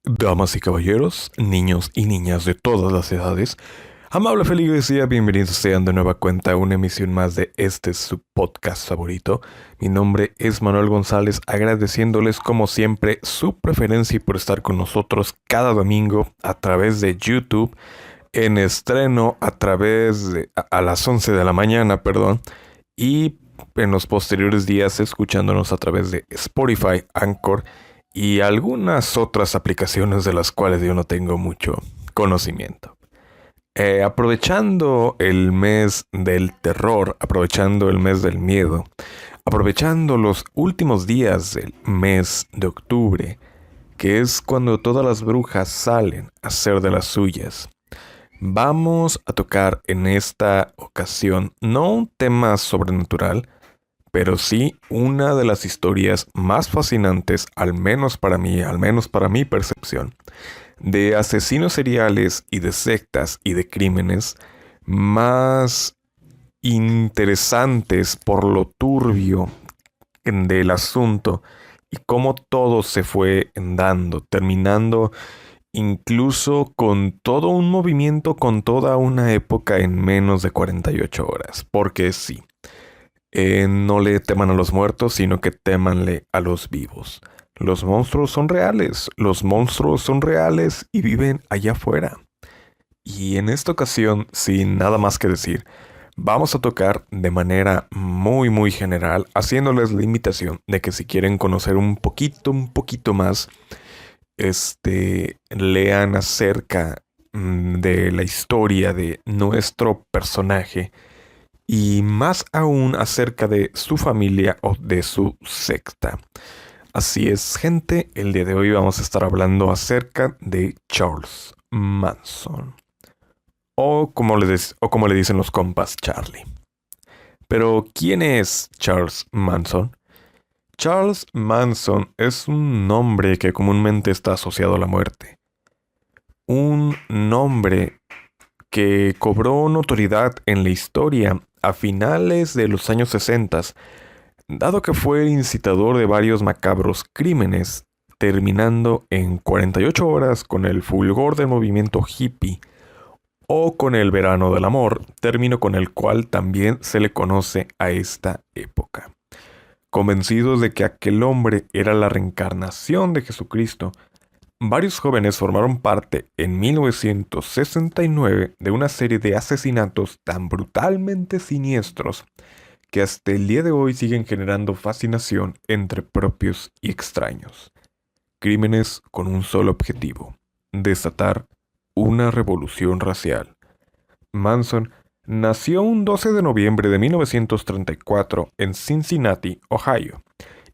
Damas y caballeros, niños y niñas de todas las edades, amable feligresía, bienvenidos sean de nueva cuenta a una emisión más de su podcast favorito. Mi nombre es Manuel González, agradeciéndoles como siempre su preferencia y por estar con nosotros cada domingo a través de YouTube, en estreno a través de a las 11 de la mañana, y en los posteriores días escuchándonos a través de Spotify, Anchor y algunas otras aplicaciones de las cuales yo no tengo mucho conocimiento. Aprovechando el mes del terror, aprovechando el mes del miedo, aprovechando los últimos días del mes de octubre, que es cuando todas las brujas salen a hacer de las suyas, vamos a tocar en esta ocasión no un tema sobrenatural, pero sí una de las historias más fascinantes, al menos para mí, al menos para mi percepción, de asesinos seriales y de sectas y de crímenes más interesantes por lo turbio del asunto y cómo todo se fue dando, terminando incluso con todo un movimiento, con toda una época en menos de 48 horas. Porque sí, no le teman a los muertos, sino que temanle a los vivos. Los monstruos son reales, los monstruos son reales y viven allá afuera. Y en esta ocasión, sin nada más que decir, vamos a tocar de manera muy general, haciéndoles la invitación de que si quieren conocer un poquito más, lean acerca de la historia de nuestro personaje y más aún acerca de su familia o de su secta. Así es, gente, el día de hoy vamos a estar hablando acerca de Charles Manson, o como le dicen los compas, Charlie. Pero, ¿quién es Charles Manson? Charles Manson es un nombre que comúnmente está asociado a la muerte. Un nombre que cobró notoriedad en la historia a finales de los años 60, dado que fue el incitador de varios macabros crímenes, terminando en 48 horas con el fulgor del movimiento hippie o con el verano del amor, término con el cual también se le conoce a esta época. Convencidos de que aquel hombre era la reencarnación de Jesucristo, varios jóvenes formaron parte en 1969 de una serie de asesinatos tan brutalmente siniestros que hasta el día de hoy siguen generando fascinación entre propios y extraños. Crímenes con un solo objetivo: desatar una revolución racial. Manson nació un 12 de noviembre de 1934 en Cincinnati, Ohio,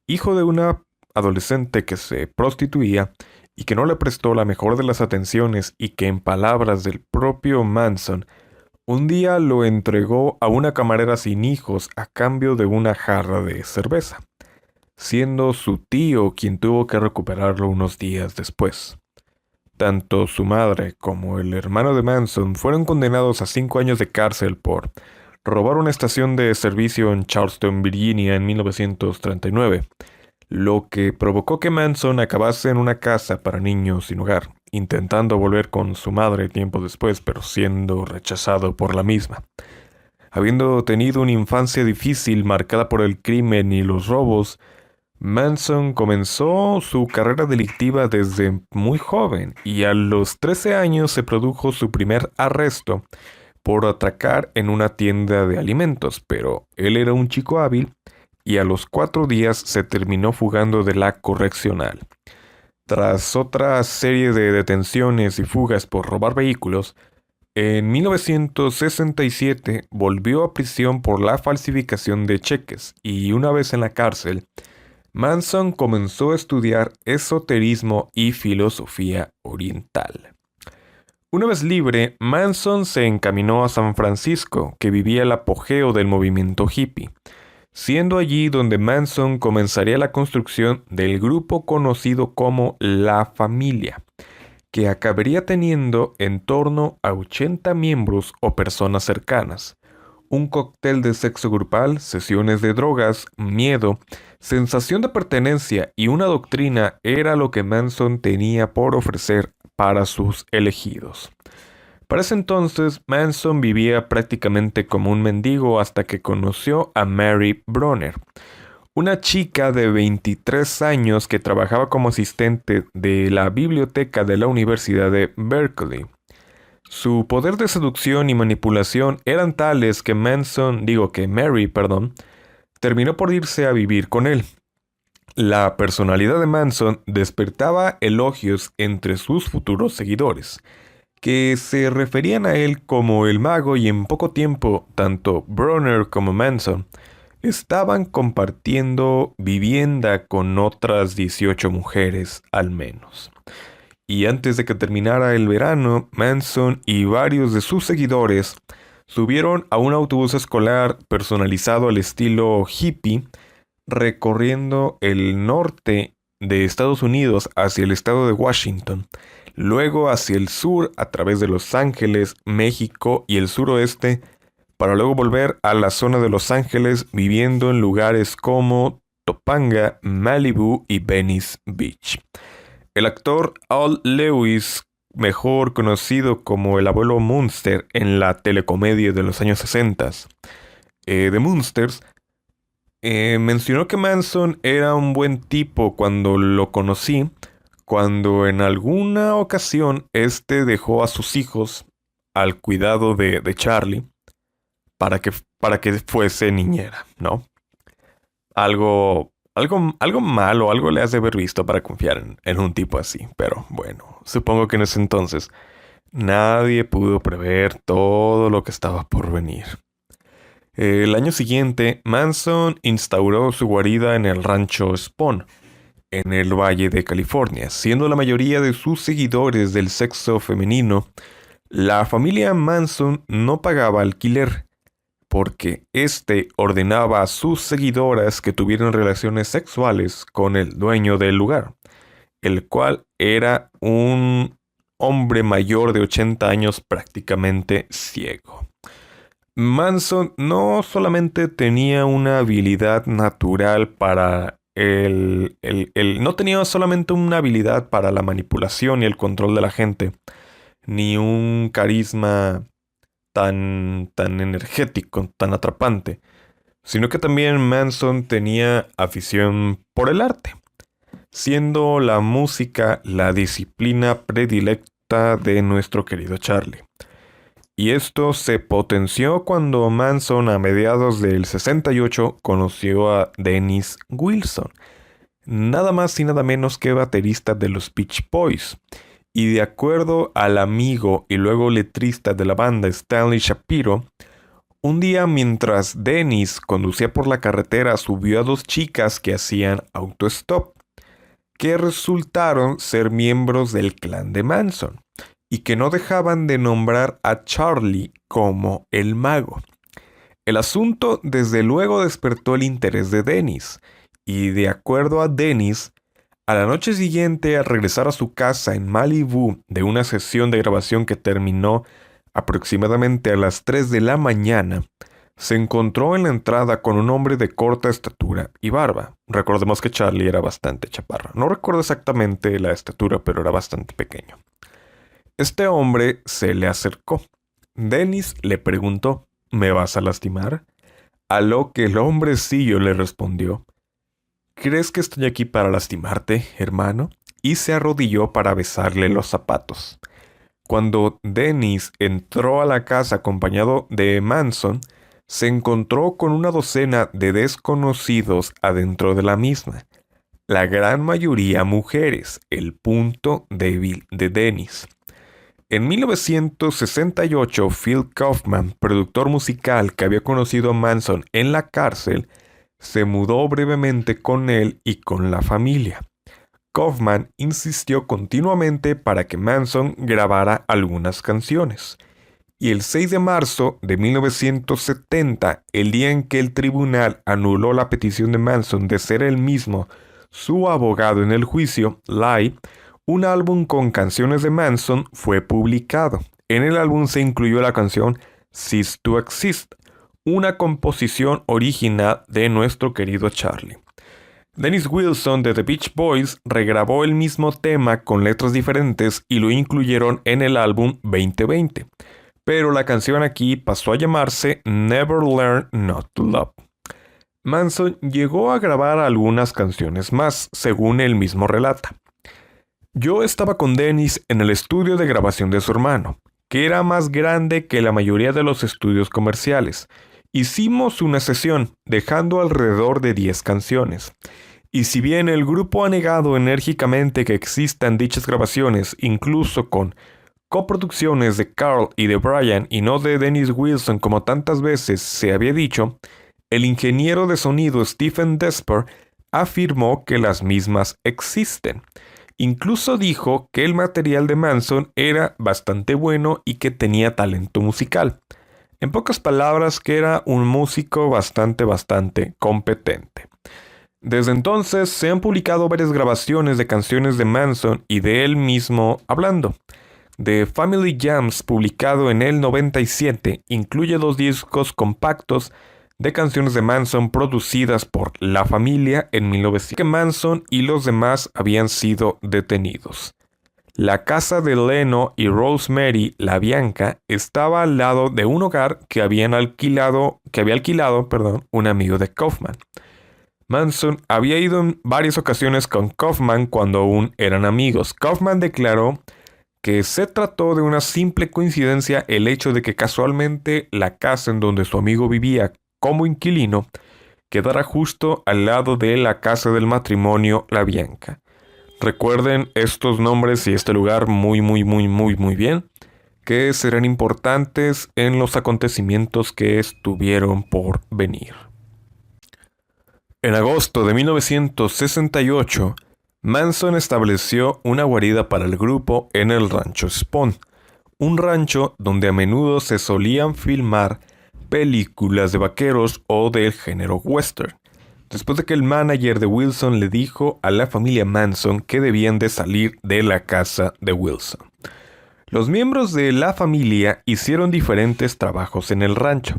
hijo de una adolescente que se prostituía y que no le prestó la mejor de las atenciones y que, en palabras del propio Manson, un día lo entregó a una camarera sin hijos a cambio de una jarra de cerveza, siendo su tío quien tuvo que recuperarlo unos días después. Tanto su madre como el hermano de Manson fueron condenados a 5 años de cárcel por robar una estación de servicio en Charleston, Virginia en 1939, lo que provocó que Manson acabase en una casa para niños sin hogar, intentando volver con su madre tiempo después, pero siendo rechazado por la misma. Habiendo tenido una infancia difícil marcada por el crimen y los robos, Manson comenzó su carrera delictiva desde muy joven y a los 13 años se produjo su primer arresto por atracar en una tienda de alimentos, pero él era un chico hábil y a los 4 días se terminó fugando de la correccional. Tras otra serie de detenciones y fugas por robar vehículos, en 1967 volvió a prisión por la falsificación de cheques y una vez en la cárcel, Manson comenzó a estudiar esoterismo y filosofía oriental. Una vez libre, Manson se encaminó a San Francisco, que vivía el apogeo del movimiento hippie, siendo allí donde Manson comenzaría la construcción del grupo conocido como La Familia, que acabaría teniendo en torno a 80 miembros o personas cercanas, Un cóctel de sexo grupal, sesiones de drogas, miedo, sensación de pertenencia y una doctrina era lo que Manson tenía por ofrecer para sus elegidos. Para ese entonces, Manson vivía prácticamente como un mendigo hasta que conoció a Mary Bronner, una chica de 23 años que trabajaba como asistente de la biblioteca de la Universidad de Berkeley. Su poder de seducción y manipulación eran tales que Mary, terminó por irse a vivir con él. La personalidad de Manson despertaba elogios entre sus futuros seguidores, que se referían a él como el mago, y en poco tiempo, tanto Bronner como Manson estaban compartiendo vivienda con otras 18 mujeres al menos. Y antes de que terminara el verano, Manson y varios de sus seguidores subieron a un autobús escolar personalizado al estilo hippie, recorriendo el norte de Estados Unidos hacia el estado de Washington, luego hacia el sur a través de Los Ángeles, México y el suroeste, para luego volver a la zona de Los Ángeles, viviendo en lugares como Topanga, Malibu y Venice Beach. El actor Al Lewis, mejor conocido como el abuelo Munster en la telecomedia de los años 60, The Munsters, mencionó que Manson era un buen tipo cuando lo conocí, cuando en alguna ocasión dejó a sus hijos al cuidado de Charlie para que fuese niñera, ¿no? Algo malo, algo le has de haber visto para confiar en un tipo así. Pero bueno, supongo que en ese entonces nadie pudo prever todo lo que estaba por venir. El año siguiente, Manson instauró su guarida en el rancho Spawn, en el Valle de California, siendo la mayoría de sus seguidores del sexo femenino. La familia Manson no pagaba alquiler, porque ordenaba a sus seguidoras que tuvieran relaciones sexuales con el dueño del lugar, el cual era un hombre mayor de 80 años prácticamente ciego. Manson no solamente tenía una habilidad natural para no tenía solamente una habilidad para la manipulación y el control de la gente, ni un carisma tan energético, tan atrapante, sino que también Manson tenía afición por el arte, siendo la música la disciplina predilecta de nuestro querido Charlie. Y esto se potenció cuando Manson, a mediados del 68, conoció a Dennis Wilson, nada más y nada menos que baterista de los Beach Boys. Y de acuerdo al amigo y luego letrista de la banda Stanley Shapiro, un día mientras Dennis conducía por la carretera subió a dos chicas que hacían autostop, que resultaron ser miembros del clan de Manson y que no dejaban de nombrar a Charlie como el mago. El asunto desde luego despertó el interés de Dennis, y de acuerdo a Dennis, a la noche siguiente, al regresar a su casa en Malibu de una sesión de grabación que terminó aproximadamente a las 3 de la mañana, se encontró en la entrada con un hombre de corta estatura y barba. Recordemos que Charlie era bastante chaparro. No recuerdo exactamente la estatura, pero era bastante pequeño. Este hombre se le acercó. Dennis le preguntó: ¿me vas a lastimar? A lo que el hombrecillo le respondió: ¿crees que estoy aquí para lastimarte, hermano? Y se arrodilló para besarle los zapatos. Cuando Dennis entró a la casa acompañado de Manson, se encontró con una docena de desconocidos adentro de la misma, la gran mayoría mujeres, el punto débil de Dennis. En 1968, Phil Kaufman, productor musical que había conocido a Manson en la cárcel, se mudó brevemente con él y con la familia. Kaufman insistió continuamente para que Manson grabara algunas canciones. Y el 6 de marzo de 1970, el día en que el tribunal anuló la petición de Manson de ser él mismo su abogado en el juicio, Lie, un álbum con canciones de Manson fue publicado. En el álbum se incluyó la canción Cease to Exist, una composición original de nuestro querido Charlie. Dennis Wilson de The Beach Boys regrabó el mismo tema con letras diferentes y lo incluyeron en el álbum 2020, pero la canción aquí pasó a llamarse Never Learn Not to Love. Manson llegó a grabar algunas canciones más, según él mismo relata. Yo estaba con Dennis en el estudio de grabación de su hermano, que era más grande que la mayoría de los estudios comerciales. Hicimos una sesión, dejando alrededor de 10 canciones. Y si bien el grupo ha negado enérgicamente que existan dichas grabaciones, incluso con coproducciones de Carl y de Brian y no de Dennis Wilson como tantas veces se había dicho, el ingeniero de sonido Stephen Desper afirmó que las mismas existen. Incluso dijo que el material de Manson era bastante bueno y que tenía talento musical. En pocas palabras, que era un músico bastante competente. Desde entonces se han publicado varias grabaciones de canciones de Manson y de él mismo hablando. The Family Jams, publicado en el 97, incluye 2 discos compactos de canciones de Manson producidas por La Familia en 1900, que Manson y los demás habían sido detenidos. La casa de Leno y Rosemary La Bianca estaba al lado de un hogar que había alquilado un amigo de Kaufman. Manson había ido en varias ocasiones con Kaufman cuando aún eran amigos. Kaufman declaró que se trató de una simple coincidencia el hecho de que casualmente la casa en donde su amigo vivía como inquilino quedara justo al lado de la casa del matrimonio La Bianca. Recuerden estos nombres y este lugar muy bien, que serán importantes en los acontecimientos que estuvieron por venir. En agosto de 1968, Manson estableció una guarida para el grupo en el rancho Spahn, un rancho donde a menudo se solían filmar películas de vaqueros o del género western, después de que el manager de Wilson le dijo a la familia Manson que debían de salir de la casa de Wilson. Los miembros de la familia hicieron diferentes trabajos en el rancho.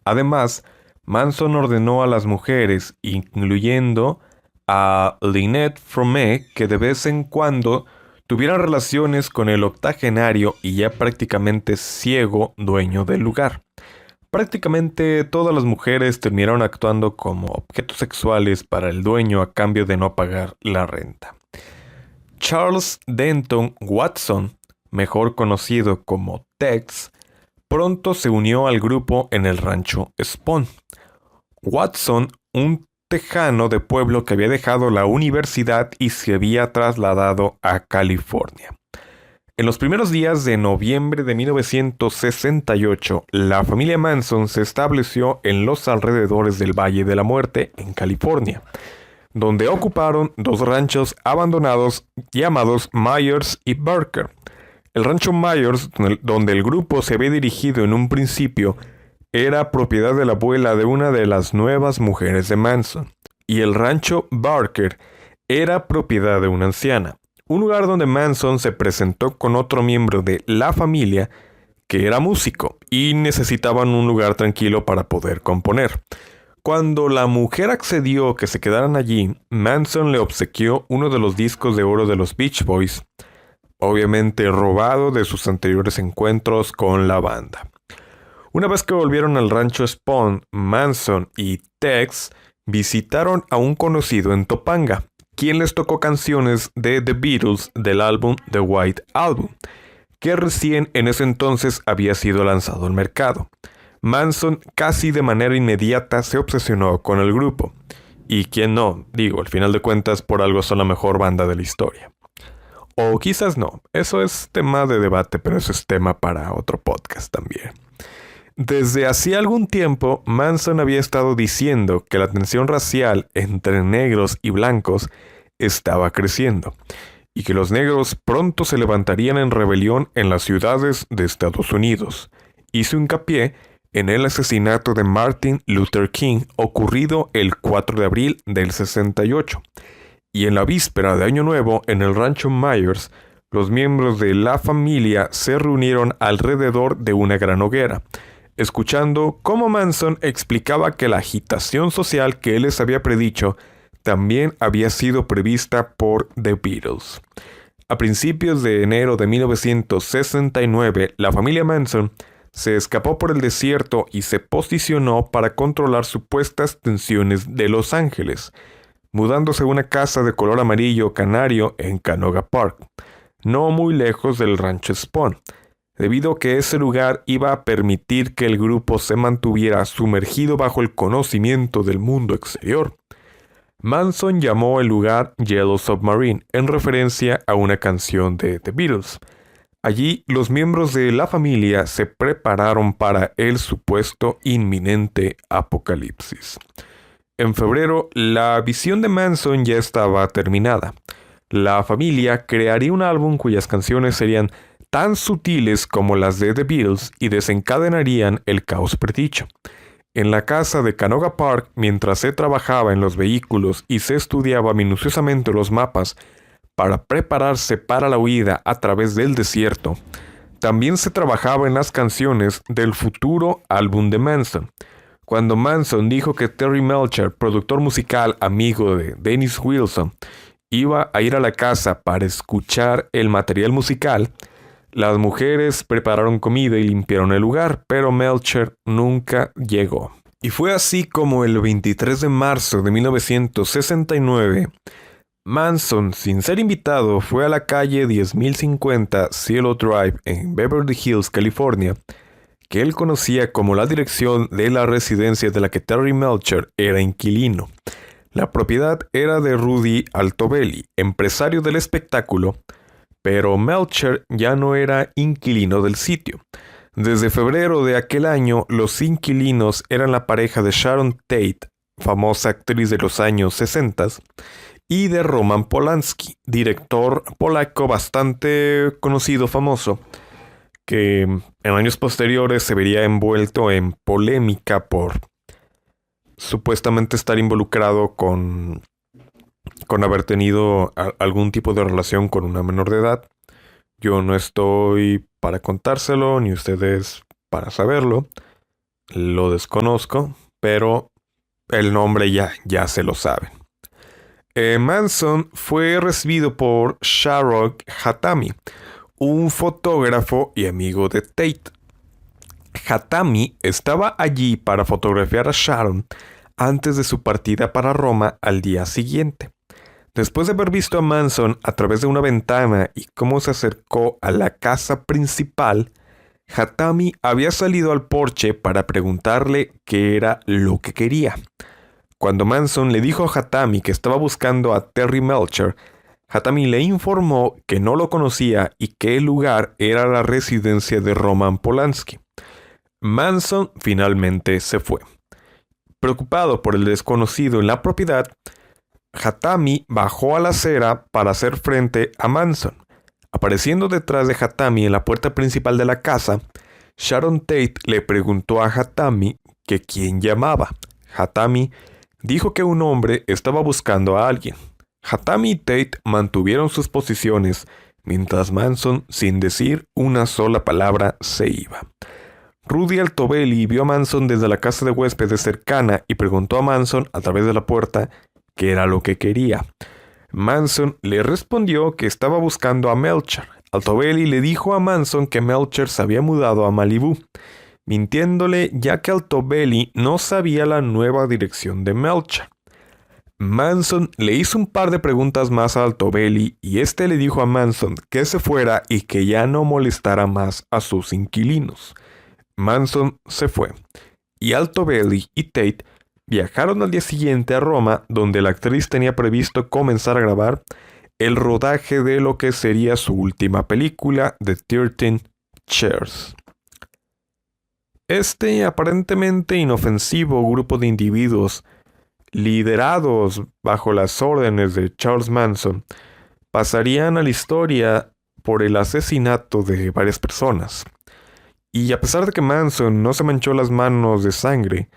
Además, Manson ordenó a las mujeres, incluyendo a Lynette Fromme, que de vez en cuando tuvieran relaciones con el octogenario y ya prácticamente ciego dueño del lugar. Prácticamente todas las mujeres terminaron actuando como objetos sexuales para el dueño a cambio de no pagar la renta. Charles Denton Watson, mejor conocido como Tex, pronto se unió al grupo en el rancho Spahn. Watson, un tejano de pueblo que había dejado la universidad y se había trasladado a California. En los primeros días de noviembre de 1968, la familia Manson se estableció en los alrededores del Valle de la Muerte, en California, donde ocuparon 2 ranchos abandonados llamados Myers y Barker. El rancho Myers, donde el grupo se había dirigido en un principio, era propiedad de la abuela de una de las nuevas mujeres de Manson, y el rancho Barker era propiedad de una anciana. Un lugar donde Manson se presentó con otro miembro de la familia que era músico y necesitaban un lugar tranquilo para poder componer. Cuando la mujer accedió que se quedaran allí, Manson le obsequió uno de los discos de oro de los Beach Boys, obviamente robado de sus anteriores encuentros con la banda. Una vez que volvieron al rancho Spahn, Manson y Tex visitaron a un conocido en Topanga, quien les tocó canciones de The Beatles del álbum The White Album, que recién en ese entonces había sido lanzado al mercado. Manson casi de manera inmediata se obsesionó con el grupo. Y quién no, al final de cuentas por algo son la mejor banda de la historia. O quizás no, eso es tema de debate, pero eso es tema para otro podcast también. Desde hacía algún tiempo, Manson había estado diciendo que la tensión racial entre negros y blancos estaba creciendo, y que los negros pronto se levantarían en rebelión en las ciudades de Estados Unidos. Hizo hincapié en el asesinato de Martin Luther King ocurrido el 4 de abril del 68, y en la víspera de Año Nuevo en el rancho Myers, los miembros de la familia se reunieron alrededor de una gran hoguera, escuchando cómo Manson explicaba que la agitación social que él les había predicho también había sido prevista por The Beatles. A principios de enero de 1969, la familia Manson se escapó por el desierto y se posicionó para controlar supuestas tensiones de Los Ángeles, mudándose a una casa de color amarillo canario en Canoga Park, no muy lejos del rancho Spahn, debido a que ese lugar iba a permitir que el grupo se mantuviera sumergido bajo el conocimiento del mundo exterior. Manson llamó el lugar Yellow Submarine en referencia a una canción de The Beatles. Allí, los miembros de la familia se prepararon para el supuesto inminente apocalipsis. En febrero, la visión de Manson ya estaba terminada. La familia crearía un álbum cuyas canciones serían tan sutiles como las de The Beatles y desencadenarían el caos predicho. En la casa de Canoga Park, mientras se trabajaba en los vehículos y se estudiaba minuciosamente los mapas para prepararse para la huida a través del desierto, también se trabajaba en las canciones del futuro álbum de Manson. Cuando Manson dijo que Terry Melcher, productor musical amigo de Dennis Wilson, iba a ir a la casa para escuchar el material musical, las mujeres prepararon comida y limpiaron el lugar, pero Melcher nunca llegó. Y fue así como el 23 de marzo de 1969, Manson, sin ser invitado, fue a la calle 10050 Cielo Drive en Beverly Hills, California, que él conocía como la dirección de la residencia de la que Terry Melcher era inquilino. La propiedad era de Rudy Altobelli, empresario del espectáculo, pero Melcher ya no era inquilino del sitio. Desde febrero de aquel año, los inquilinos eran la pareja de Sharon Tate, famosa actriz de los años 60, y de Roman Polanski, director polaco bastante conocido, famoso, que en años posteriores se vería envuelto en polémica por supuestamente estar involucrado con haber tenido algún tipo de relación con una menor de edad. Yo no estoy para contárselo, ni ustedes para saberlo. Lo desconozco, pero el nombre ya se lo saben. Manson fue recibido por Sharon Hatami, un fotógrafo y amigo de Tate. Hatami estaba allí para fotografiar a Sharon antes de su partida para Roma al día siguiente. Después de haber visto a Manson a través de una ventana y cómo se acercó a la casa principal, Hatami había salido al porche para preguntarle qué era lo que quería. Cuando Manson le dijo a Hatami que estaba buscando a Terry Melcher, Hatami le informó que no lo conocía y que el lugar era la residencia de Roman Polanski. Manson finalmente se fue. Preocupado por el desconocido en la propiedad, Hatami bajó a la acera para hacer frente a Manson. Apareciendo detrás de Hatami en la puerta principal de la casa, Sharon Tate le preguntó a Hatami que quién llamaba. Hatami dijo que un hombre estaba buscando a alguien. Hatami y Tate mantuvieron sus posiciones mientras Manson, sin decir una sola palabra, se iba. Rudy Altobelli vio a Manson desde la casa de huéspedes cercana y preguntó a Manson a través de la puerta qué era lo que quería. Manson le respondió que estaba buscando a Melcher. Altobelli le dijo a Manson que Melcher se había mudado a Malibú, mintiéndole ya que Altobelli no sabía la nueva dirección de Melcher. Manson le hizo un par de preguntas más a Altobelli y este le dijo a Manson que se fuera y que ya no molestara más a sus inquilinos. Manson se fue y Altobelli y Tate viajaron al día siguiente a Roma, donde la actriz tenía previsto comenzar a grabar el rodaje de lo que sería su última película, The 13 Chairs. Este aparentemente inofensivo grupo de individuos, liderados bajo las órdenes de Charles Manson, pasarían a la historia por el asesinato de varias personas. Y a pesar de que Manson no se manchó las manos de sangre,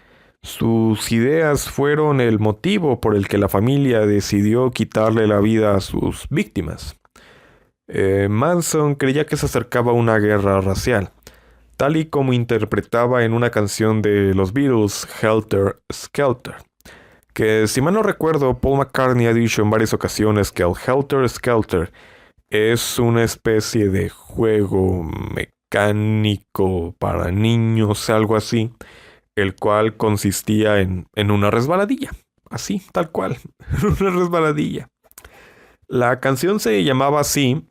sus ideas fueron el motivo por el que la familia decidió quitarle la vida a sus víctimas. Manson creía que se acercaba una guerra racial. tal y como interpretaba en una canción de los Beatles, Helter Skelter. Que si mal no recuerdo, Paul McCartney ha dicho en varias ocasiones que el Helter Skelter es una especie de juego mecánico para niños, algo así, el cual consistía en una resbaladilla. Así, tal cual, una resbaladilla. La canción se llamaba así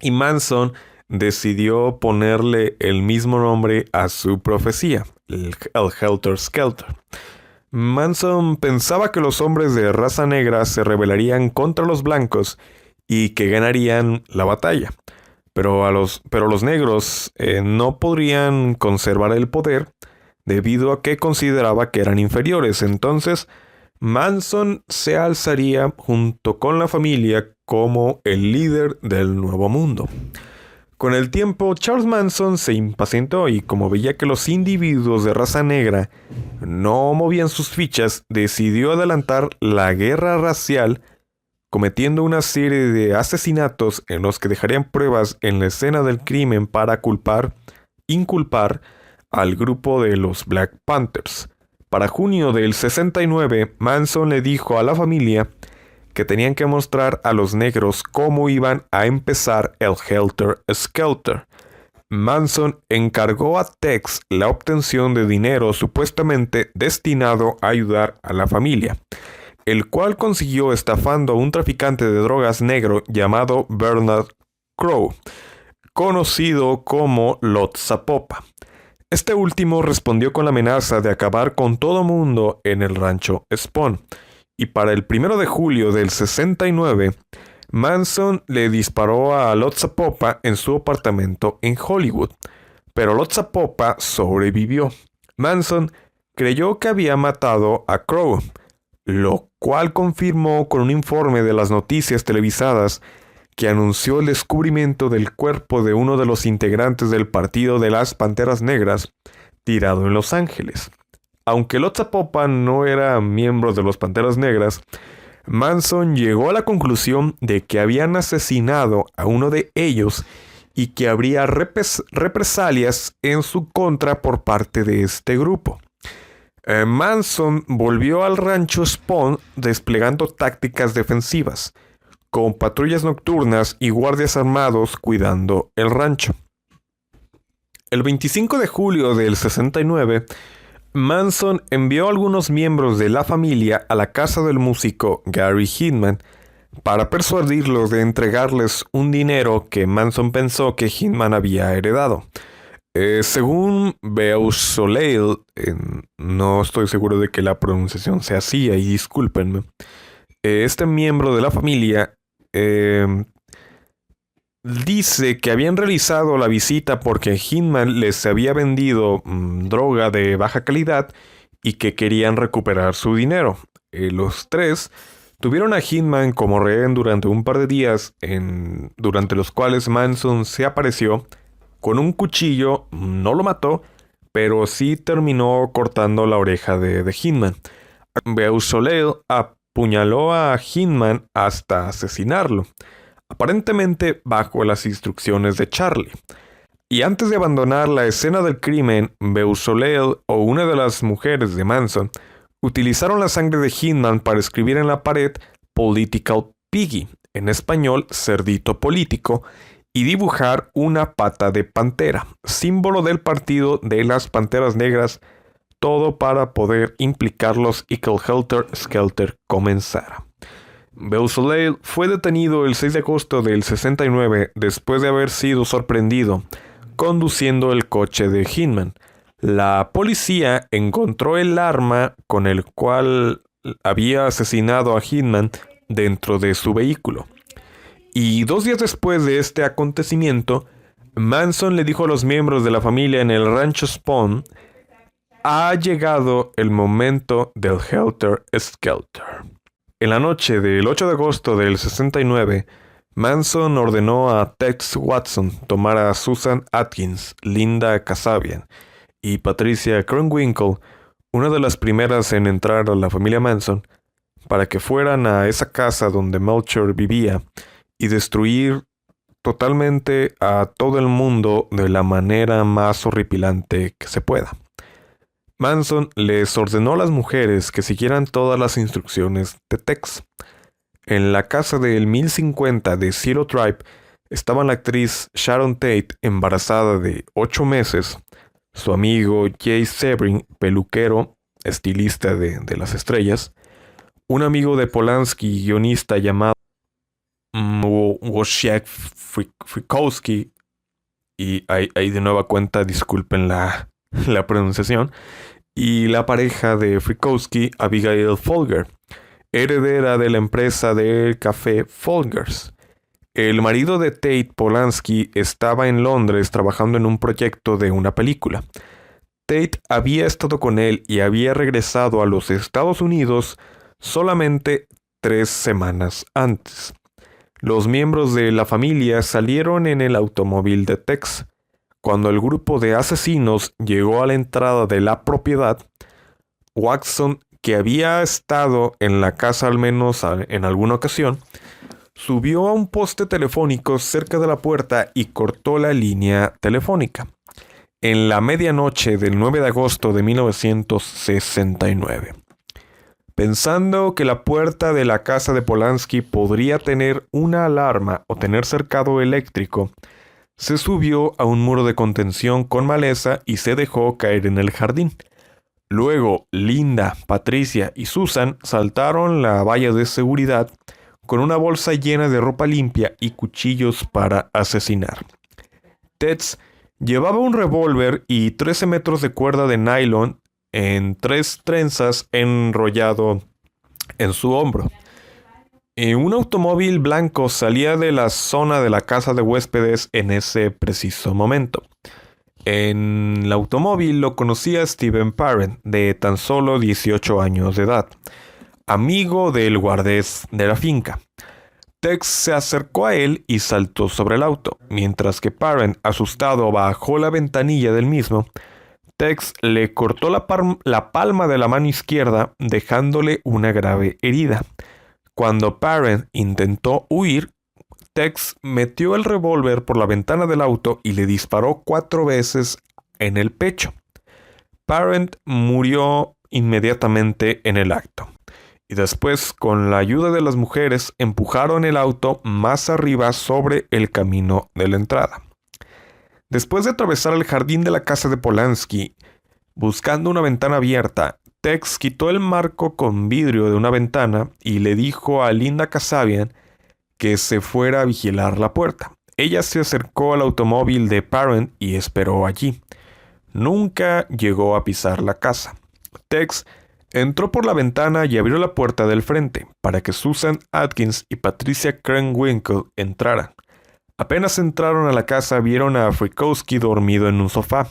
y Manson decidió ponerle el mismo nombre a su profecía, el Helter Skelter. Manson pensaba que los hombres de raza negra se rebelarían contra los blancos y que ganarían la batalla. Pero los negros no podrían conservar el poder debido a que consideraba que eran inferiores. Entonces, Manson se alzaría junto con la familia como el líder del nuevo mundo. Con el tiempo, Charles Manson se impacientó y como veía que los individuos de raza negra no movían sus fichas, decidió adelantar la guerra racial, cometiendo una serie de asesinatos en los que dejarían pruebas en la escena del crimen para inculpar al grupo de los Black Panthers. Para junio del 69, Manson le dijo a la familia que tenían que mostrar a los negros cómo iban a empezar el Helter Skelter. Manson encargó a Tex la obtención de dinero supuestamente destinado a ayudar a la familia, el cual consiguió estafando a un traficante de drogas negro llamado Bernard Crow, conocido como Lotsapopa. Este último respondió con la amenaza de acabar con todo mundo en el rancho Spawn. Y para el 1 de julio del 69, Manson le disparó a Lotsapopa en su apartamento en Hollywood. Pero Lotsapopa sobrevivió. Manson creyó que había matado a Crow, lo cual confirmó con un informe de las noticias televisadas que anunció el descubrimiento del cuerpo de uno de los integrantes del Partido de las Panteras Negras tirado en Los Ángeles. Aunque Lotsapopa no era miembro de los Panteras Negras, Manson llegó a la conclusión de que habían asesinado a uno de ellos y que habría represalias en su contra por parte de este grupo. Manson volvió al rancho Spawn desplegando tácticas defensivas, con patrullas nocturnas y guardias armados cuidando el rancho. El 25 de julio del 69, Manson envió a algunos miembros de la familia a la casa del músico Gary Hinman para persuadirlos de entregarles un dinero que Manson pensó que Hinman había heredado. Según Beausoleil, no estoy seguro de que la pronunciación sea así, y discúlpenme, este miembro de la familia dice que habían realizado la visita porque Hinman les había vendido droga de baja calidad y que querían recuperar su dinero. Los tres tuvieron a Hinman como rehén durante un par de días, durante los cuales Manson se apareció con un cuchillo. No lo mató, pero sí terminó cortando la oreja de Hinman. Beausoleil apuñaló a Hinman hasta asesinarlo, aparentemente bajo las instrucciones de Charlie. Y antes de abandonar la escena del crimen, Beausoleil o una de las mujeres de Manson utilizaron la sangre de Hinman para escribir en la pared Political Piggy, en español cerdito político, y dibujar una pata de pantera, símbolo del partido de las Panteras Negras, todo para poder implicarlos y que el Helter Skelter comenzara. Beausoleil fue detenido el 6 de agosto del 69 después de haber sido sorprendido conduciendo el coche de Hinman. La policía encontró el arma con el cual había asesinado a Hinman dentro de su vehículo. Y 2 días después de este acontecimiento, Manson le dijo a los miembros de la familia en el rancho Spawn: ha llegado el momento del Helter Skelter. En la noche del 8 de agosto del 69, Manson ordenó a Tex Watson tomar a Susan Atkins, Linda Kasabian y Patricia Krenwinkel, una de las primeras en entrar a la familia Manson, para que fueran a esa casa donde Melcher vivía y destruir totalmente a todo el mundo de la manera más horripilante que se pueda. Manson les ordenó a las mujeres que siguieran todas las instrucciones de Tex. En la casa del 1050 de Zero Drive estaba la actriz Sharon Tate embarazada de 8 meses, su amigo Jay Sebring, peluquero, estilista de las estrellas, un amigo de Polanski, guionista llamado Wojciech Frykowski, y ahí de nueva cuenta, disculpen la pronunciación, y la pareja de Frykowski, Abigail Folger, heredera de la empresa del café Folgers. El marido de Tate, Polanski, estaba en Londres trabajando en un proyecto de una película. Tate había estado con él y había regresado a los Estados Unidos solamente 3 semanas antes. Los miembros de la familia salieron en el automóvil de Tex. Cuando el grupo de asesinos llegó a la entrada de la propiedad, Watson, que había estado en la casa al menos en alguna ocasión, subió a un poste telefónico cerca de la puerta y cortó la línea telefónica. En la medianoche del 9 de agosto de 1969. Pensando que la puerta de la casa de Polanski podría tener una alarma o tener cercado eléctrico, se subió a un muro de contención con maleza y se dejó caer en el jardín. Luego, Linda, Patricia y Susan saltaron la valla de seguridad con una bolsa llena de ropa limpia y cuchillos para asesinar. Tex llevaba un revólver y 13 metros de cuerda de nylon en 3 trenzas enrollado en su hombro. Un automóvil blanco salía de la zona de la casa de huéspedes en ese preciso momento. En el automóvil lo conocía Steven Parent, de tan solo 18 años de edad, amigo del guardés de la finca. Tex se acercó a él y saltó sobre el auto, mientras que Parent, asustado, bajó la ventanilla del mismo. Tex le cortó la palma de la mano izquierda, dejándole una grave herida. Cuando Parent intentó huir, Tex metió el revólver por la ventana del auto y le disparó 4 veces en el pecho. Parent murió inmediatamente en el acto. Y después, con la ayuda de las mujeres, empujaron el auto más arriba sobre el camino de la entrada. Después de atravesar el jardín de la casa de Polanski, buscando una ventana abierta, Tex quitó el marco con vidrio de una ventana y le dijo a Linda Kasabian que se fuera a vigilar la puerta. Ella se acercó al automóvil de Parent y esperó allí. Nunca llegó a pisar la casa. Tex entró por la ventana y abrió la puerta del frente para que Susan Atkins y Patricia Krenwinkel entraran. Apenas entraron a la casa, vieron a Frykowski dormido en un sofá.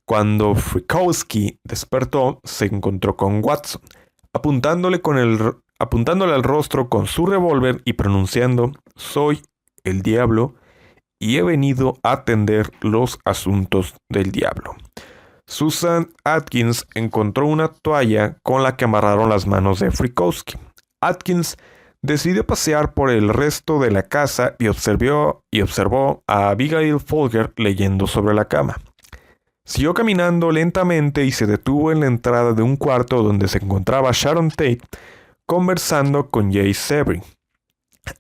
Cuando Frykowski despertó, se encontró con Watson, apuntándole al rostro con su revólver y pronunciando: «Soy el diablo y he venido a atender los asuntos del diablo». Susan Atkins encontró una toalla con la que amarraron las manos de Frykowski. Atkins decidió pasear por el resto de la casa y observó a Abigail Folger leyendo sobre la cama. Siguió caminando lentamente y se detuvo en la entrada de un cuarto donde se encontraba Sharon Tate conversando con Jay Sebring.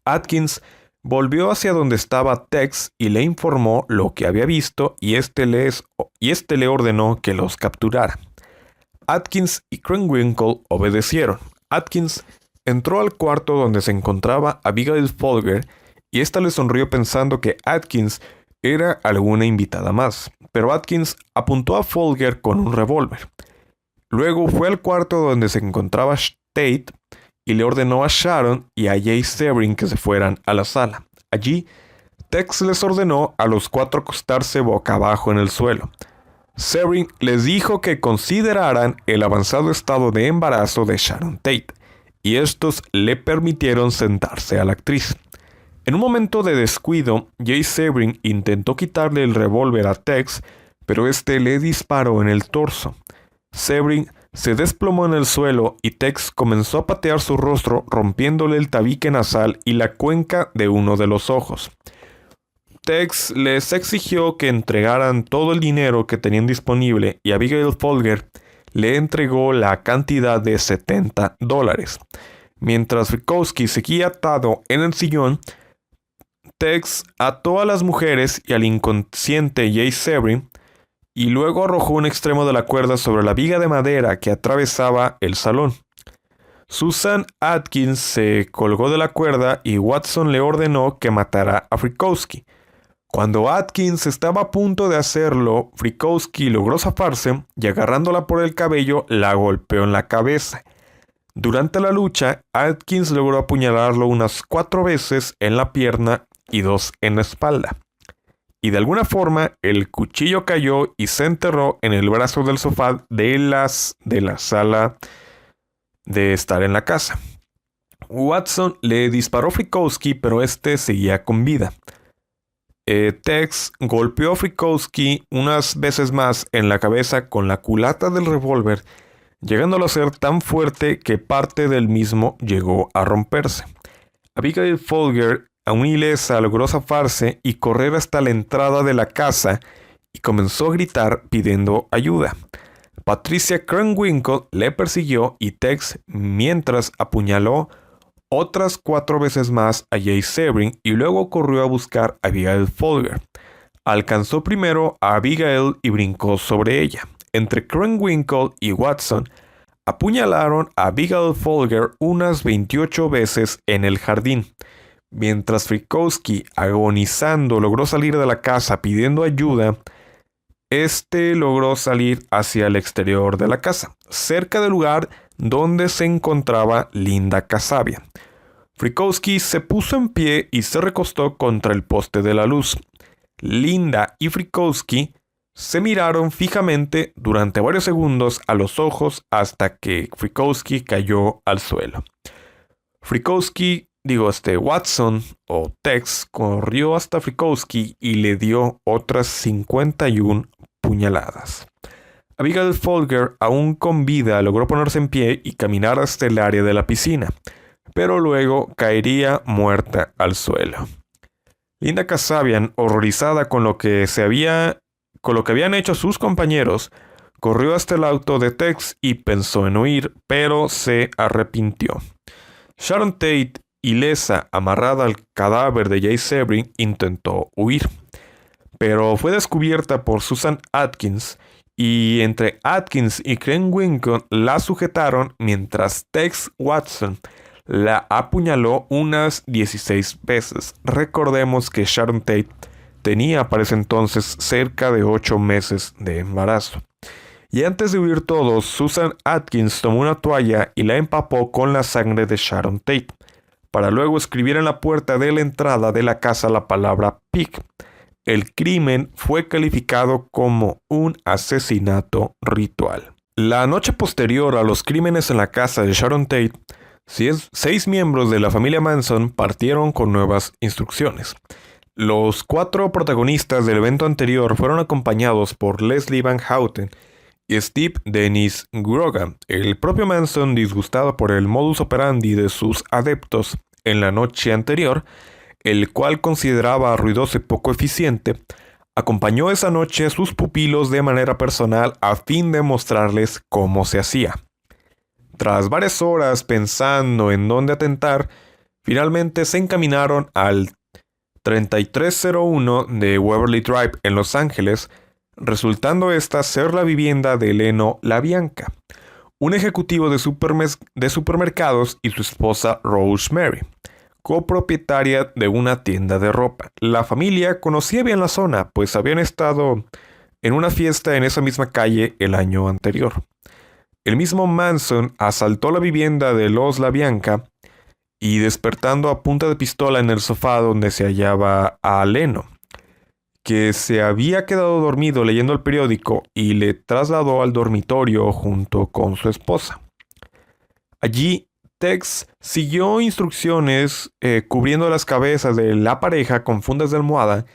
Atkins volvió hacia donde estaba Tex y le informó lo que había visto y este le ordenó que los capturara. Atkins y Krenwinkel obedecieron. Atkins entró al cuarto donde se encontraba Abigail Folger y ésta le sonrió pensando que Atkins era alguna invitada más, pero Atkins apuntó a Folger con un revólver. Luego fue al cuarto donde se encontraba Tate y le ordenó a Sharon y a Jay Sebring que se fueran a la sala. Allí, Tex les ordenó a los 4 acostarse boca abajo en el suelo. Sebring les dijo que consideraran el avanzado estado de embarazo de Sharon Tate, y estos le permitieron sentarse a la actriz. En un momento de descuido, Jay Sebring intentó quitarle el revólver a Tex, pero este le disparó en el torso. Sebring se desplomó en el suelo y Tex comenzó a patear su rostro, rompiéndole el tabique nasal y la cuenca de uno de los ojos. Tex les exigió que entregaran todo el dinero que tenían disponible y Abigail Folger le entregó la cantidad de $70. Mientras Frykowski seguía atado en el sillón, Tex ató a las mujeres y al inconsciente Jay Sebring y luego arrojó un extremo de la cuerda sobre la viga de madera que atravesaba el salón. Susan Atkins se colgó de la cuerda y Watson le ordenó que matara a Frykowski. Cuando Atkins estaba a punto de hacerlo, Frykowski logró zafarse y agarrándola por el cabello la golpeó en la cabeza. Durante la lucha, Atkins logró apuñalarlo unas 4 veces en la pierna y 2 en la espalda. Y de alguna forma el cuchillo cayó y se enterró en el brazo del sofá de la sala de estar en la casa. Watson le disparó a Frykowski, pero este seguía con vida. Tex golpeó a Frykowski unas veces más en la cabeza con la culata del revólver, llegándolo a ser tan fuerte que parte del mismo llegó a romperse. Abigail Folger, aún ilesa, logró zafarse y correr hasta la entrada de la casa y comenzó a gritar pidiendo ayuda. Patricia Krenwinkel le persiguió y Tex mientras apuñaló otras 4 veces más a Jay Sebring y luego corrió a buscar a Abigail Folger. Alcanzó primero a Abigail y brincó sobre ella. Entre Krenwinkel y Watson apuñalaron a Abigail Folger unas 28 veces en el jardín. Mientras Frykowski, agonizando, logró salir de la casa pidiendo ayuda, este logró salir hacia el exterior de la casa, cerca del lugar donde se encontraba Linda Kasabian. Frykowski se puso en pie y se recostó contra el poste de la luz. Linda y Frykowski se miraron fijamente durante varios segundos a los ojos hasta que Frykowski cayó al suelo. Watson o Tex corrió hasta Frykowski y le dio otras 51 puñaladas. Abigail Folger, aún con vida, logró ponerse en pie y caminar hasta el área de la piscina, pero luego caería muerta al suelo. Linda Kasabian, horrorizada con lo que habían hecho sus compañeros, corrió hasta el auto de Tex y pensó en huir, pero se arrepintió. Sharon Tate, ilesa, amarrada al cadáver de Jay Sebring, intentó huir, pero fue descubierta por Susan Atkins y entre Atkins y Krenwinkel la sujetaron mientras Tex Watson la apuñaló unas 16 veces. Recordemos que Sharon Tate tenía para ese entonces cerca de 8 meses de embarazo. Y antes de huir todos, Susan Atkins tomó una toalla y la empapó con la sangre de Sharon Tate, para luego escribir en la puerta de la entrada de la casa la palabra pig. El crimen fue calificado como un asesinato ritual. La noche posterior a los crímenes en la casa de Sharon Tate, 6 miembros de la familia Manson partieron con nuevas instrucciones. Los 4 protagonistas del evento anterior fueron acompañados por Leslie Van Houten y Steve Dennis Grogan. El propio Manson, disgustado por el modus operandi de sus adeptos en la noche anterior, el cual consideraba ruidoso y poco eficiente, acompañó esa noche a sus pupilos de manera personal a fin de mostrarles cómo se hacía. Tras varias horas pensando en dónde atentar, finalmente se encaminaron al 3301 de Waverly Drive en Los Ángeles, resultando esta ser la vivienda de Leno LaBianca, un ejecutivo de supermercados, y su esposa Rosemary, copropietaria de una tienda de ropa. La familia conocía bien la zona, pues habían estado en una fiesta en esa misma calle el año anterior. El mismo Manson asaltó la vivienda de los LaBianca y despertando a punta de pistola en el sofá donde se hallaba a Leno, que se había quedado dormido leyendo el periódico, y le trasladó al dormitorio junto con su esposa. Allí, Tex siguió instrucciones cubriendo las cabezas de la pareja con fundas de almohada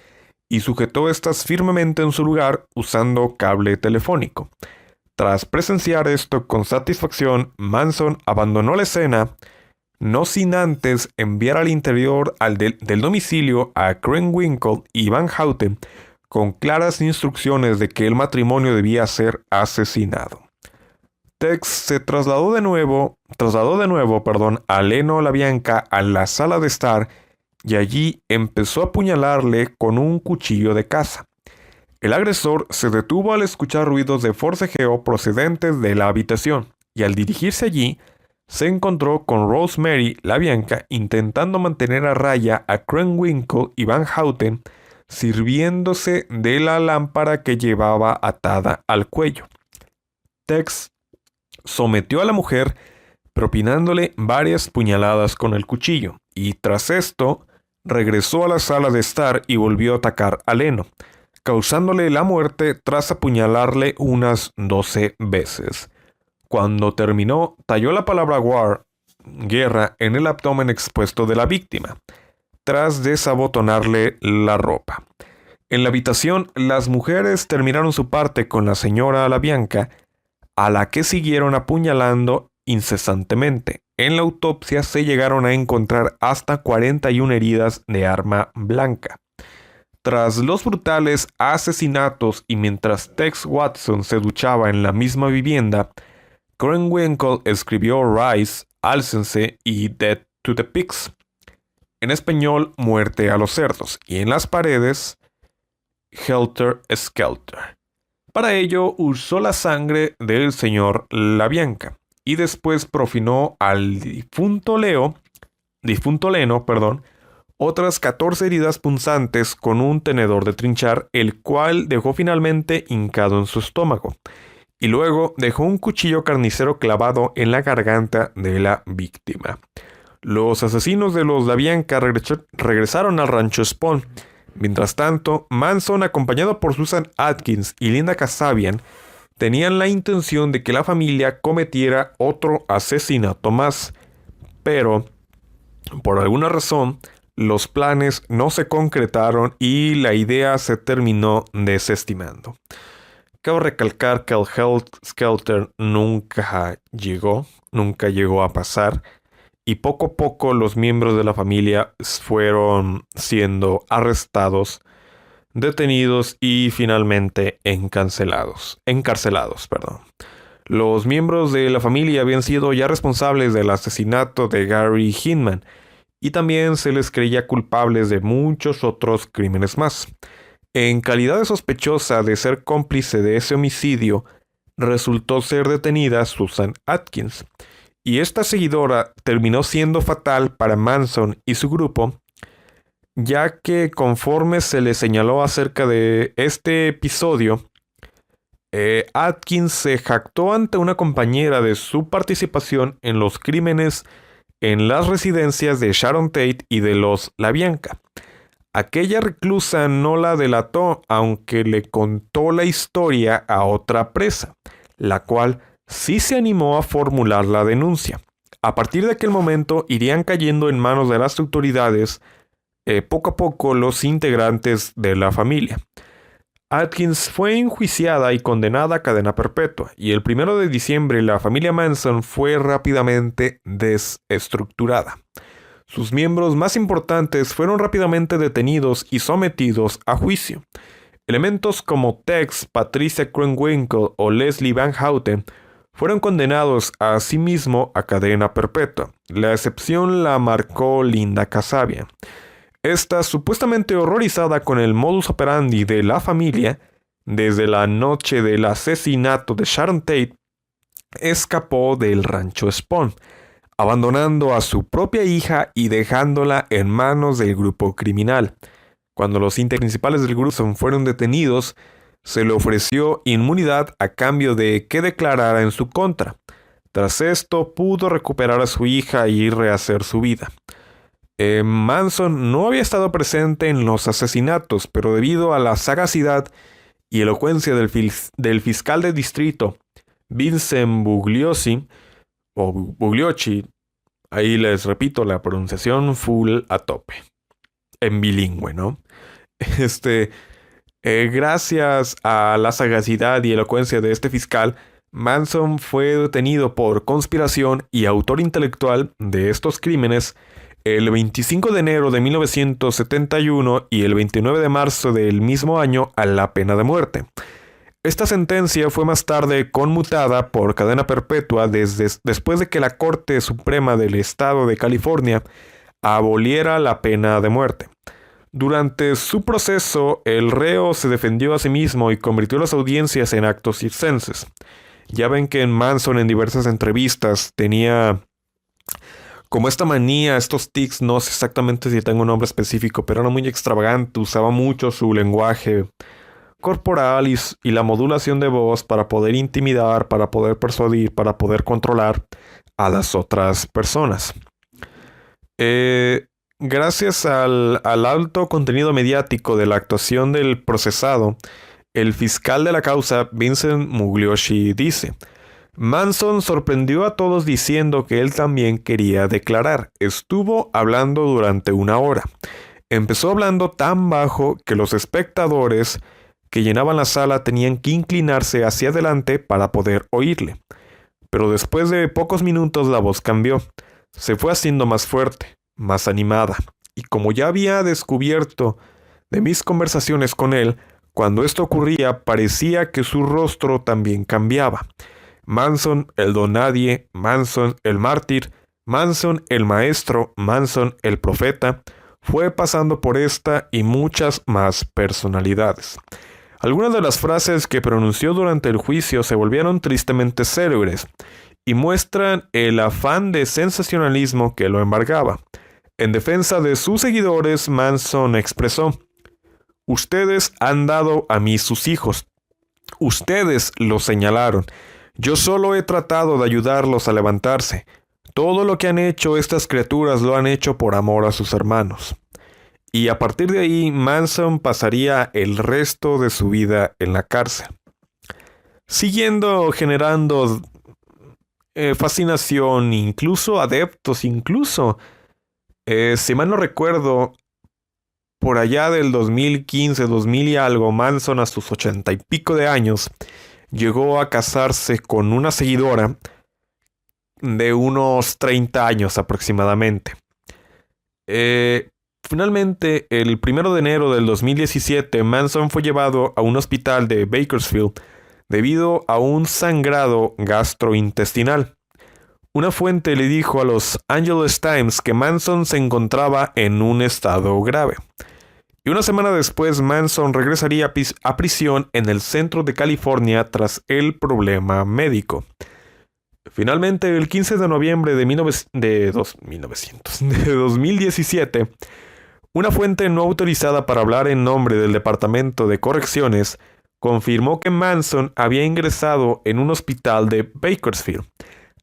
y sujetó estas firmemente en su lugar usando cable telefónico. Tras presenciar esto con satisfacción, Manson abandonó la escena, no sin antes enviar al interior del domicilio a Krenwinkel y Van Houten con claras instrucciones de que el matrimonio debía ser asesinado. Tex se trasladó de nuevo, a Leno LaBianca a la sala de estar y allí empezó a apuñalarle con un cuchillo de caza. El agresor se detuvo al escuchar ruidos de forcejeo procedentes de la habitación y al dirigirse allí se encontró con Rosemary LaBianca intentando mantener a raya a Krenwinkel y Van Houten sirviéndose de la lámpara que llevaba atada al cuello. Tex sometió a la mujer propinándole varias puñaladas con el cuchillo y tras esto regresó a la sala de estar y volvió a atacar a Leno, causándole la muerte tras apuñalarle unas 12 veces. Cuando terminó, talló la palabra guerra, en el abdomen expuesto de la víctima, tras desabotonarle la ropa. En la habitación, las mujeres terminaron su parte con la señora LaBianca, a la que siguieron apuñalando incesantemente. En la autopsia se llegaron a encontrar hasta 41 heridas de arma blanca. Tras los brutales asesinatos y mientras Tex Watson se duchaba en la misma vivienda, Krenwinkel escribió Rise, Álcense y Dead to the Pigs, en español Muerte a los cerdos, y en las paredes Helter Skelter. Para ello usó la sangre del señor LaBianca y después profinó al difunto Leno, otras 14 heridas punzantes con un tenedor de trinchar, el cual dejó finalmente hincado en su estómago, y luego dejó un cuchillo carnicero clavado en la garganta de la víctima. Los asesinos de los LaBianca regresaron al rancho Spon. Mientras tanto, Manson, acompañado por Susan Atkins y Linda Kasabian, tenían la intención de que la familia cometiera otro asesinato más, pero por alguna razón los planes no se concretaron y la idea se terminó desestimando. Cabe recalcar que el Helter Skelter nunca llegó a pasar, y poco a poco los miembros de la familia fueron siendo arrestados, detenidos y finalmente encarcelados. Los miembros de la familia habían sido ya responsables del asesinato de Gary Hinman y también se les creía culpables de muchos otros crímenes más. En calidad de sospechosa de ser cómplice de ese homicidio, resultó ser detenida Susan Atkins. Y esta seguidora terminó siendo fatal para Manson y su grupo, ya que conforme se le señaló acerca de este episodio, Atkins se jactó ante una compañera de su participación en los crímenes en las residencias de Sharon Tate y de los LaBianca. Aquella reclusa no la delató, aunque le contó la historia a otra presa, la cual sí se animó a formular la denuncia. A partir de aquel momento irían cayendo en manos de las autoridades poco a poco los integrantes de la familia. Atkins fue enjuiciada y condenada a cadena perpetua, y el 1 de diciembre la familia Manson fue rápidamente desestructurada. Sus miembros más importantes fueron rápidamente detenidos y sometidos a juicio. Elementos como Tex, Patricia Krenwinkel o Leslie Van Houten fueron condenados a sí mismo a cadena perpetua. La excepción la marcó Linda Kasabian. Esta, supuestamente horrorizada con el modus operandi de la familia, desde la noche del asesinato de Sharon Tate, escapó del rancho Spon, abandonando a su propia hija y dejándola en manos del grupo criminal. Cuando los integrantes principales del grupo fueron detenidos, se le ofreció inmunidad a cambio de que declarara en su contra. Tras esto, pudo recuperar a su hija y rehacer su vida. Manson no había estado presente en los asesinatos, pero debido a la sagacidad y elocuencia del fiscal de distrito, Vincent Bugliosi, o Bugliosi, ahí les repito la pronunciación full a tope, en bilingüe, ¿no? Gracias a la sagacidad y elocuencia de este fiscal, Manson fue detenido por conspiración y autor intelectual de estos crímenes el 25 de enero de 1971 y el 29 de marzo del mismo año a la pena de muerte. Esta sentencia fue más tarde conmutada por cadena perpetua después de que la Corte Suprema del Estado de California aboliera la pena de muerte. Durante su proceso, el reo se defendió a sí mismo y convirtió las audiencias en actos circenses. Ya ven que Manson en diversas entrevistas tenía como esta manía, estos tics, no sé exactamente si tengo un nombre específico, pero era muy extravagante, usaba mucho su lenguaje corporal y la modulación de voz para poder intimidar, para poder persuadir, para poder controlar a las otras personas. Gracias al alto contenido mediático de la actuación del procesado, el fiscal de la causa, Vincent Bugliosi, dice: Manson sorprendió a todos diciendo que él también quería declarar. Estuvo hablando durante 1 hora. Empezó hablando tan bajo que los espectadores que llenaban la sala tenían que inclinarse hacia adelante para poder oírle. Pero después de pocos minutos la voz cambió. Se fue haciendo más fuerte, más animada. Y como ya había descubierto de mis conversaciones con él, cuando esto ocurría parecía que su rostro también cambiaba. Manson, el don nadie, Manson, el mártir, Manson, el maestro, Manson, el profeta, fue pasando por esta y muchas más personalidades. Algunas de las frases que pronunció durante el juicio se volvieron tristemente célebres y muestran el afán de sensacionalismo que lo embargaba. En defensa de sus seguidores, Manson expresó: ustedes han dado a mí sus hijos. Ustedes los señalaron. Yo solo he tratado de ayudarlos a levantarse. Todo lo que han hecho estas criaturas lo han hecho por amor a sus hermanos. Y a partir de ahí, Manson pasaría el resto de su vida en la cárcel, siguiendo generando fascinación, incluso adeptos, si mal no recuerdo, por allá del 2015, 2000 y algo, Manson a sus 80 y pico de años llegó a casarse con una seguidora de unos 30 años aproximadamente. Finalmente, el 1 de enero del 2017, Manson fue llevado a un hospital de Bakersfield debido a un sangrado gastrointestinal. Una fuente le dijo a Los Angeles Times que Manson se encontraba en un estado grave. Y una semana después, Manson regresaría a prisión en el centro de California tras el problema médico. Finalmente, el 15 de noviembre de 2017, una fuente no autorizada para hablar en nombre del Departamento de Correcciones confirmó que Manson había ingresado en un hospital de Bakersfield.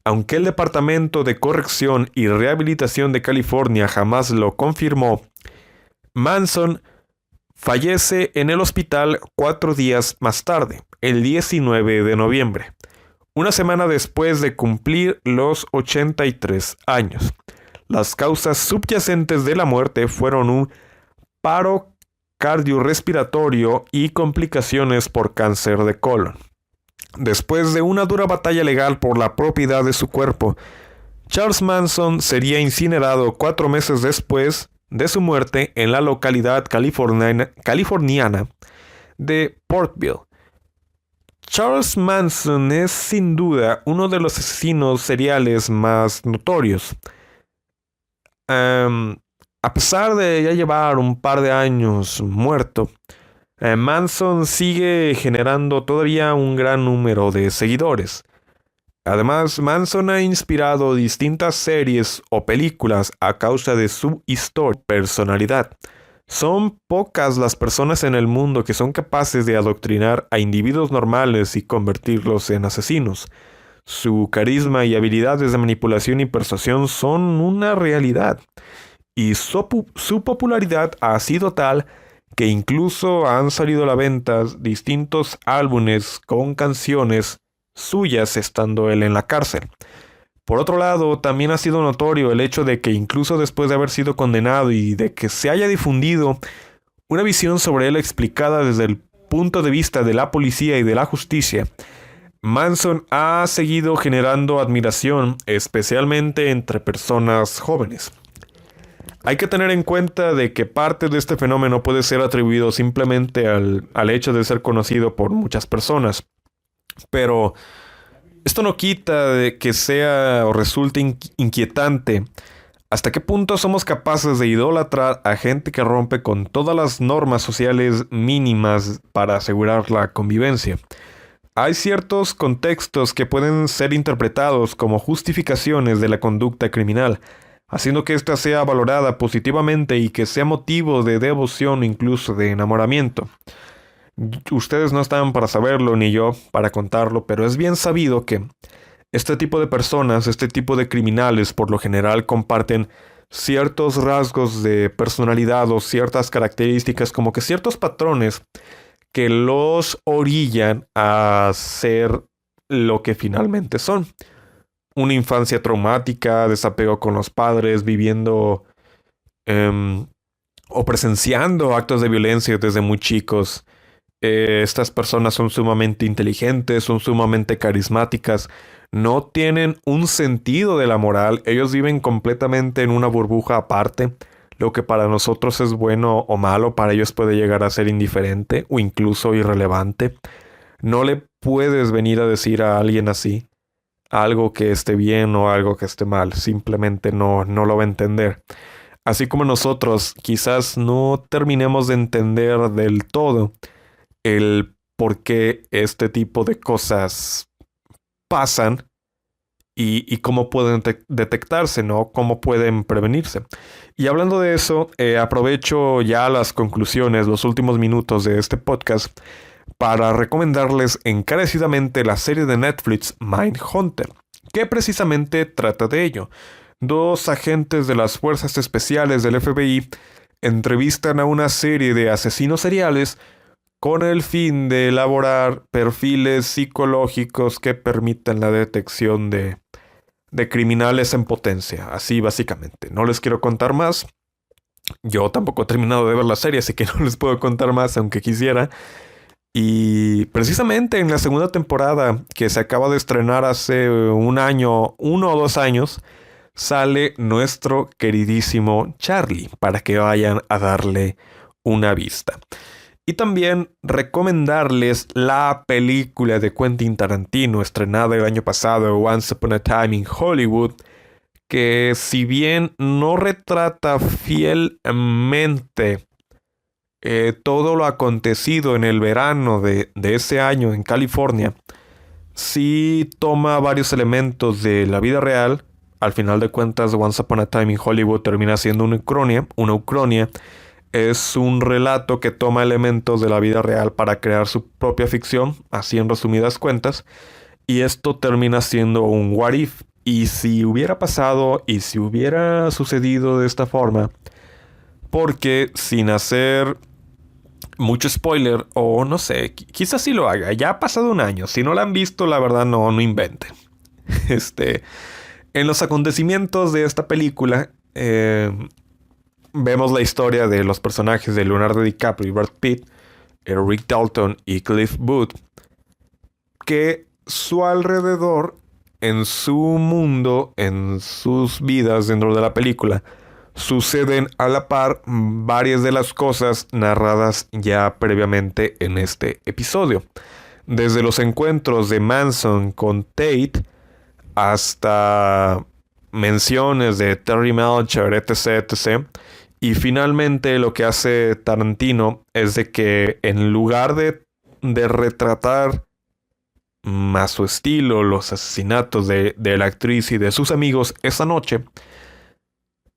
Aunque el Departamento de Corrección y Rehabilitación de California jamás lo confirmó, Manson fallece en el hospital 4 días más tarde, el 19 de noviembre, una semana después de cumplir los 83 años. Las causas subyacentes de la muerte fueron un paro cardiorrespiratorio y complicaciones por cáncer de colon. Después de una dura batalla legal por la propiedad de su cuerpo, Charles Manson sería incinerado 4 meses después de su muerte en la localidad californiana de Portville. Charles Manson es sin duda uno de los asesinos seriales más notorios. A pesar de ya llevar un par de años muerto, Manson sigue generando todavía un gran número de seguidores. Además, Manson ha inspirado distintas series o películas a causa de su historia y personalidad. Son pocas las personas en el mundo que son capaces de adoctrinar a individuos normales y convertirlos en asesinos. Su carisma y habilidades de manipulación y persuasión son una realidad. Y su popularidad ha sido tal que incluso han salido a la venta distintos álbumes con canciones suyas estando él en la cárcel. Por otro lado, también ha sido notorio el hecho de que incluso después de haber sido condenado y de que se haya difundido una visión sobre él explicada desde el punto de vista de la policía y de la justicia, Manson ha seguido generando admiración, especialmente entre personas jóvenes. Hay que tener en cuenta de que parte de este fenómeno puede ser atribuido simplemente al hecho de ser conocido por muchas personas. Pero esto no quita de que sea o resulte inquietante. ¿Hasta qué punto somos capaces de idolatrar a gente que rompe con todas las normas sociales mínimas para asegurar la convivencia? Hay ciertos contextos que pueden ser interpretados como justificaciones de la conducta criminal, haciendo que ésta sea valorada positivamente y que sea motivo de devoción o incluso de enamoramiento. Ustedes no están para saberlo ni yo para contarlo, pero es bien sabido que este tipo de personas, este tipo de criminales, por lo general comparten ciertos rasgos de personalidad o ciertas características, como que ciertos patrones que los orillan a ser lo que finalmente son. Una infancia traumática, desapego con los padres, viviendo o presenciando actos de violencia desde muy chicos. Estas personas son sumamente inteligentes, son sumamente carismáticas, no tienen un sentido de la moral, ellos viven completamente en una burbuja aparte. Lo que para nosotros es bueno o malo, para ellos puede llegar a ser indiferente o incluso irrelevante. No le puedes venir a decir a alguien así algo que esté bien o algo que esté mal, simplemente no lo va a entender. Así como nosotros quizás no terminemos de entender del todo el por qué este tipo de cosas pasan y cómo pueden detectarse, ¿no? Cómo pueden prevenirse. Y hablando de eso, aprovecho ya las conclusiones, los últimos minutos de este podcast para recomendarles encarecidamente la serie de Netflix Mindhunter, que precisamente trata de ello. Dos agentes de las fuerzas especiales del FBI entrevistan a una serie de asesinos seriales con el fin de elaborar perfiles psicológicos que permitan la detección de criminales en potencia. Así básicamente. No les quiero contar más. Yo tampoco he terminado de ver la serie, así que no les puedo contar más, aunque quisiera. Y precisamente en la segunda temporada, que se acaba de estrenar hace un año, 1 o 2 años, sale nuestro queridísimo Charlie, para que vayan a darle una vista. Y también recomendarles la película de Quentin Tarantino, estrenada el año pasado, Once Upon a Time in Hollywood, que si bien no retrata fielmente todo lo acontecido en el verano de ese año en California, sí toma varios elementos de la vida real. Al final de cuentas, Once Upon a Time in Hollywood termina siendo una ucronia. Es un relato que toma elementos de la vida real para crear su propia ficción, así en resumidas cuentas. Y esto termina siendo un what if. Y si hubiera pasado y si hubiera sucedido de esta forma, porque sin hacer mucho spoiler, o no sé, quizás sí lo haga. Ya ha pasado un año. Si no la han visto, la verdad no inventen. En los acontecimientos de esta película, vemos la historia de los personajes de Leonardo DiCaprio y Brad Pitt, Rick Dalton y Cliff Booth, que su alrededor, en su mundo, en sus vidas dentro de la película, suceden a la par varias de las cosas narradas ya previamente en este episodio. Desde los encuentros de Manson con Tate hasta menciones de Terry Melcher, etc. Y finalmente lo que hace Tarantino es de que en lugar de retratar a su estilo los asesinatos de la actriz y de sus amigos esa noche,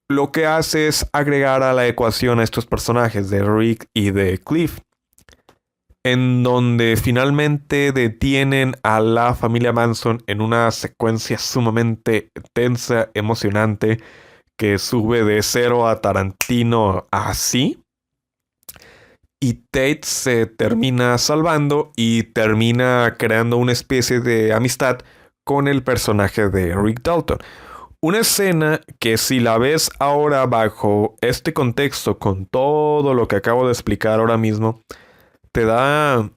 lo que hace es agregar a la ecuación a estos personajes de Rick y de Cliff, en donde finalmente detienen a la familia Manson en una secuencia sumamente tensa, emocionante, que sube de 0 a Tarantino así. Y Tate se termina salvando y termina creando una especie de amistad con el personaje de Rick Dalton. Una escena que si la ves ahora bajo este contexto, con todo lo que acabo de explicar ahora mismo, te da...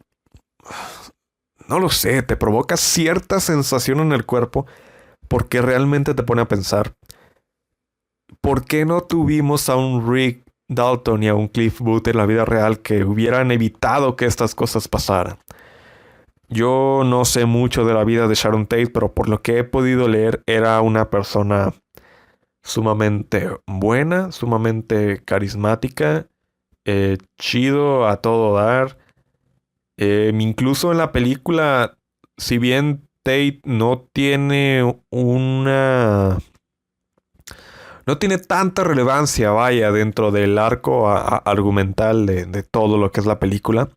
no lo sé, te provoca cierta sensación en el cuerpo porque realmente te pone a pensar, ¿por qué no tuvimos a un Rick Dalton y a un Cliff Booth en la vida real que hubieran evitado que estas cosas pasaran? Yo no sé mucho de la vida de Sharon Tate, pero por lo que he podido leer, era una persona sumamente buena, sumamente carismática, chido a todo dar. Incluso en la película, si bien Tate no tiene tanta relevancia, vaya, dentro del arco argumental de todo lo que es la película,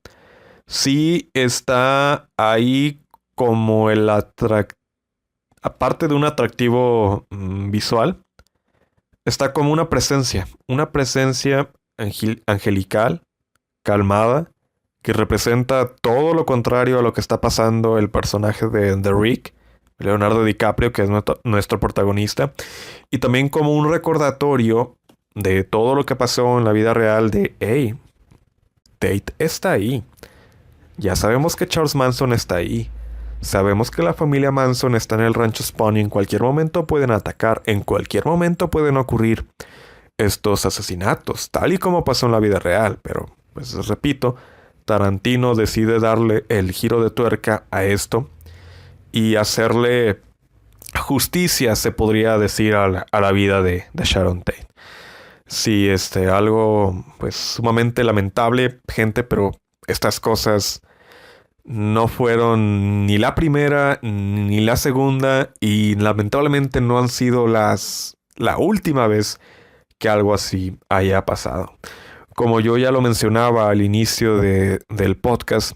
sí está ahí como aparte de un atractivo visual, está como una presencia angelical, calmada, que representa todo lo contrario a lo que está pasando el personaje de Rick, Leonardo DiCaprio, que es nuestro protagonista, y también como un recordatorio de todo lo que pasó en la vida real de, hey, Tate está ahí. Ya sabemos que Charles Manson está ahí. Sabemos que la familia Manson está en el rancho Spawn y en cualquier momento pueden atacar, en cualquier momento pueden ocurrir estos asesinatos, tal y como pasó en la vida real, pero, pues repito, Tarantino decide darle el giro de tuerca a esto y hacerle justicia, se podría decir, a la vida de Sharon Tate. Sí, algo pues sumamente lamentable, gente, pero estas cosas no fueron ni la primera ni la segunda y lamentablemente no han sido la última vez que algo así haya pasado. Como yo ya lo mencionaba al inicio del podcast,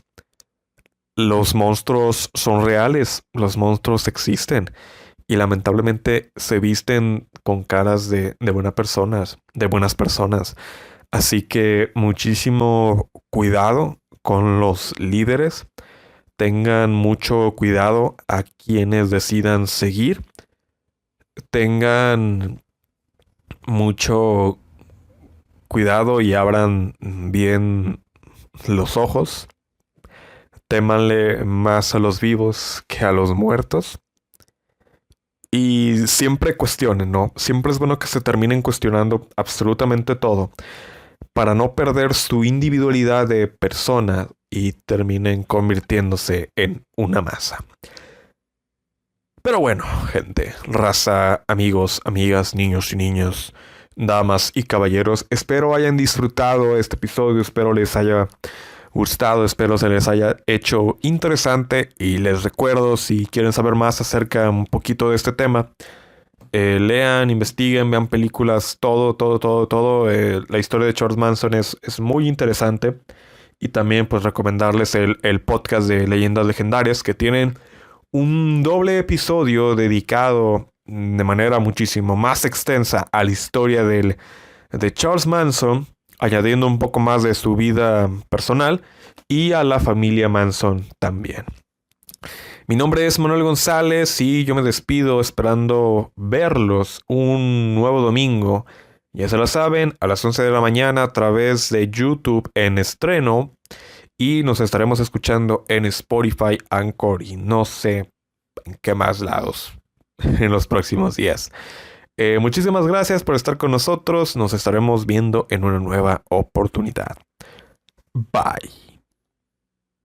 los monstruos son reales, los monstruos existen y lamentablemente se visten con caras de buenas personas. Así que muchísimo cuidado con los líderes. Tengan mucho cuidado a quienes decidan seguir. Tengan mucho cuidado y abran bien los ojos. Témanle más a los vivos que a los muertos. Y siempre cuestionen, ¿no? Siempre es bueno que se terminen cuestionando absolutamente todo para no perder su individualidad de persona y terminen convirtiéndose en una masa. Pero bueno, gente, raza, amigos, amigas, niños y niñas, damas y caballeros, espero hayan disfrutado este episodio, espero les haya gustado, espero se les haya hecho interesante y les recuerdo, si quieren saber más acerca un poquito de este tema, lean, investiguen, vean películas, todo. La historia de Charles Manson es muy interesante. Y también pues recomendarles el podcast de Leyendas Legendarias, que tienen un doble episodio dedicado de manera muchísimo más extensa a la historia de Charles Manson, añadiendo un poco más de su vida personal y a la familia Manson también. Mi nombre es Manuel González y yo me despido esperando verlos un nuevo domingo. Ya se lo saben, a las 11 de la mañana a través de YouTube en estreno. Y nos estaremos escuchando en Spotify, Anchor y no sé en qué más lados en los próximos días. Muchísimas gracias por estar con nosotros. Nos estaremos viendo en una nueva oportunidad. Bye.